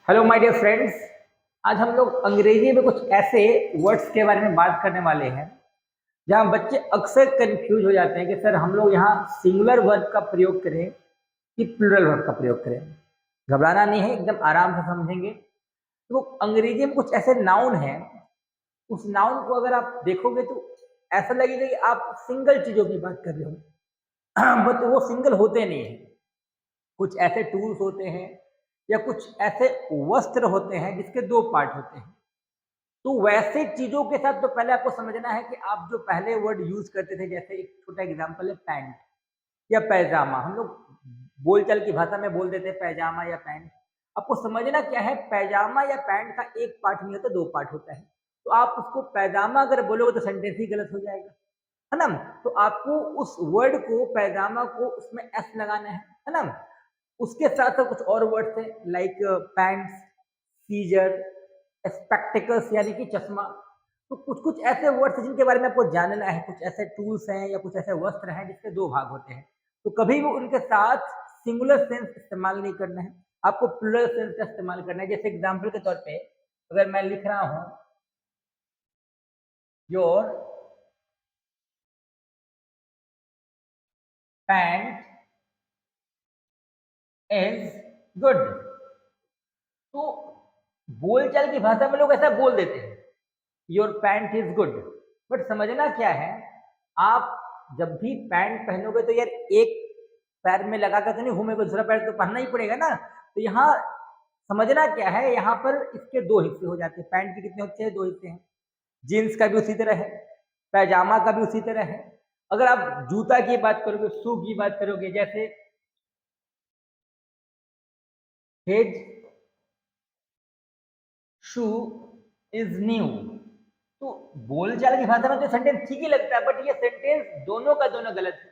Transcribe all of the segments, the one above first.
Hello my dear friends. आज हम लोग अंग्रेजी में कुछ ऐसे वर्ड्स के बारे में बात करने वाले हैं जहां बच्चे अक्सर कंफ्यूज हो जाते हैं कि सर हम लोग यहाँ सिंगुलर वर्ब का प्रयोग करें कि प्लूरल वर्ब का प्रयोग करें। घबराना नहीं है, एकदम आराम से समझेंगे। तो अंग्रेजी में कुछ ऐसे नाउन हैं, उस नाउन को अगर आप देखोगे तो ऐसा लगेगा कि आप सिंगल चीजों की बात कर रहे हो बट वो सिंगल होते नहीं है। कुछ ऐसे टूल्स होते हैं या कुछ ऐसे वस्त्र होते हैं जिसके दो पार्ट होते हैं। तो वैसे चीजों के साथ तो पहले आपको समझना है कि आप जो पहले वर्ड यूज करते थे, जैसे एक छोटा एग्जांपल है पैंट या पैजामा। हम लोग बोलचाल की भाषा में बोल देते हैं पैजामा या पैंट। आपको समझना क्या है, पैजामा या पैंट का एक पार्ट नहीं होता, दो पार्ट होता है। तो आप उसको पैजामा अगर बोलोगे तो सेंटेंस ही गलत हो जाएगा, है ना। तो आपको उस वर्ड को, पैजामा को, उसमें एस लगाना है ना। उसके साथ साथ कुछ और वर्ड्स हैं लाइक पैंट्स, सीजर, स्पेक्टिकल्स यानी कि चश्मा। तो कुछ कुछ ऐसे वर्ड्स हैं जिनके बारे में आपको जानना है। कुछ ऐसे टूल्स हैं या कुछ ऐसे वस्त्र हैं जिसके दो भाग होते हैं। तो कभी भी उनके साथ सिंगुलर सेंस इस्तेमाल नहीं करना है, आपको प्लूरल सेंस का इस्तेमाल करना है। जैसे एग्जाम्पल के तौर पे अगर मैं लिख रहा हूं योर पैंट इज गुड, तो बोलचाल की भाषा में लोग ऐसा बोल देते हैं your pant is good. But समझना क्या है, आप जब भी पैंट पहनोगे तो यार एक पैर में लगा कर तो नहीं घूमेगा, दूसरा पैर तो पहनना ही पड़ेगा ना। तो यहाँ समझना क्या है, यहाँ पर इसके दो हिस्से हो जाते हैं। पैंट के कितने होते हैं? दो हिस्से हैं। जीन्स का भी उसी तरह है, पैजामा का भी उसी तरह है। अगर आप जूता की बात करोगे, शू की बात करोगे, जैसे हिज शू इज न्यू, तो बोलचाल की भाषा में तो सेंटेंस ठीक ही लगता है, बट ये सेंटेंस दोनों का दोनों गलत है।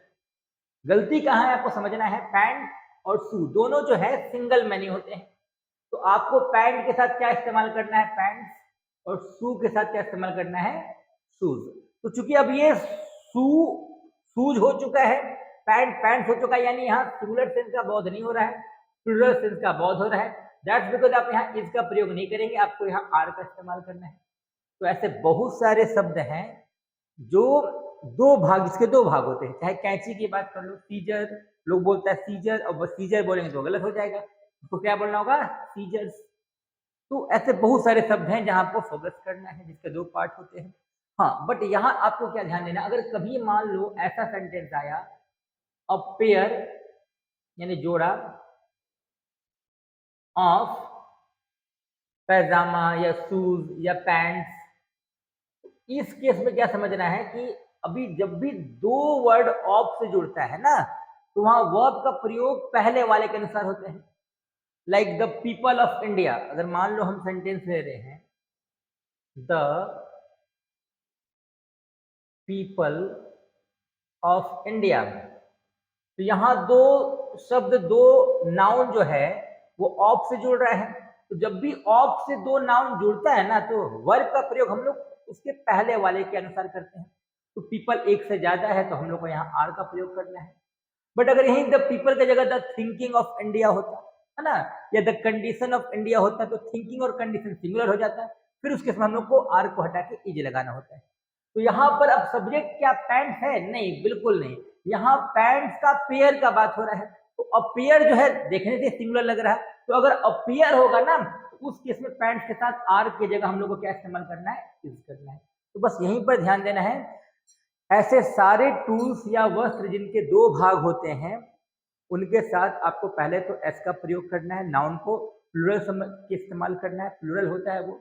गलती कहाँ है आपको समझना है। पैंट और शू दोनों जो है सिंगल मैनी होते हैं। तो आपको पैंट के साथ क्या इस्तेमाल करना है? पैंट्स। और शू के साथ क्या इस्तेमाल करना है? शूज। तो चूंकि अब ये शू शूज हो चुका है, पैंट पैंट्स हो चुका है, यानी यहाँ सिंगुलर सेंस का बोध नहीं हो रहा है, प्लूरल सेंस का बोध हो रहा है। दैट्स बिकॉज आप यहाँ इज का प्रयोग नहीं करेंगे, आपको यहाँ आर का इस्तेमाल करना है। तो ऐसे बहुत सारे शब्द हैं जो दो भाग, इसके दो भाग होते हैं। चाहे कैंची की बात कर लो, सीजर, लोग बोलता है सीजर, और बस सीजर बोलेंगे तो गलत हो जाएगा, तो क्या बोलना होगा? सीजर्स। तो ऐसे बहुत सारे शब्द हैं जहां आपको फोकस करना है, जिसके दो पार्ट होते हैं। हाँ, बट यहाँ आपको क्या ध्यान देना, अगर कभी मान लो ऐसा सेंटेंस आया अ पेयर यानी जोड़ा ऑफ पैजामा या शूज या पैंट्स, इस केस में क्या समझना है कि अभी जब भी दो वर्ड ऑफ से जुड़ता है ना, तो वहां वर्ब का प्रयोग पहले वाले के अनुसार होते हैं। Like the people of India, अगर मान लो हम सेंटेंस ले रहे हैं द पीपल ऑफ इंडिया, तो यहाँ दो शब्द, दो नाउन जो है वो ऑफ से जुड़ रहा है। तो जब भी ऑफ से दो नाउन जुड़ता है ना, तो वर्ब का प्रयोग हम लोग उसके पहले वाले के अनुसार करते हैं। तो पीपल एक से ज्यादा है तो हम लोग को यहाँ आर का प्रयोग करना है। बट अगर यही द पीपल की जगह द थिंकिंग ऑफ इंडिया होता है ना, या द कंडीशन ऑफ इंडिया होता, तो थिंकिंग और कंडीशन सिंगुलर हो जाता है। फिर उसके समय हम लोग को आर को हटा के इज लगाना होता है। तो यहाँ पर अब सब्जेक्ट क्या पैंट है? नहीं, बिल्कुल नहीं। यहाँ पैंट्स का पेयर का बात हो रहा है। तो अपेयर जो है देखने से सिंगुलर लग रहा है, तो अगर अपेयर होगा ना, तो उस केस में पैंट्स के साथ आर की जगह हम लोग को क्या इस्तेमाल करना है? इज करना है। तो बस यहीं पर ध्यान देना है। ऐसे सारे टूल्स या वस्त्र जिनके दो भाग होते हैं, उनके साथ आपको पहले तो एस का प्रयोग करना है, नाउन को प्लूरल के इस्तेमाल करना है। प्लूरल होता है वो,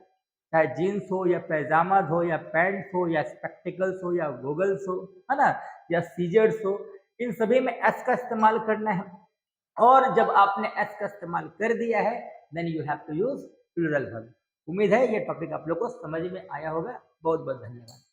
चाहे जीन्स हो या पैजामा हो या पैंट्स हो या स्पेक्टिकल्स हो या गोगल्स हो, है ना, या सीजर्स हो, इन सभी में एस का इस्तेमाल करना है। और जब आपने एस का इस्तेमाल कर दिया है, then you have to use plural verb. उम्मीद है ये टॉपिक आप लोग को समझ में आया होगा। बहुत बहुत धन्यवाद।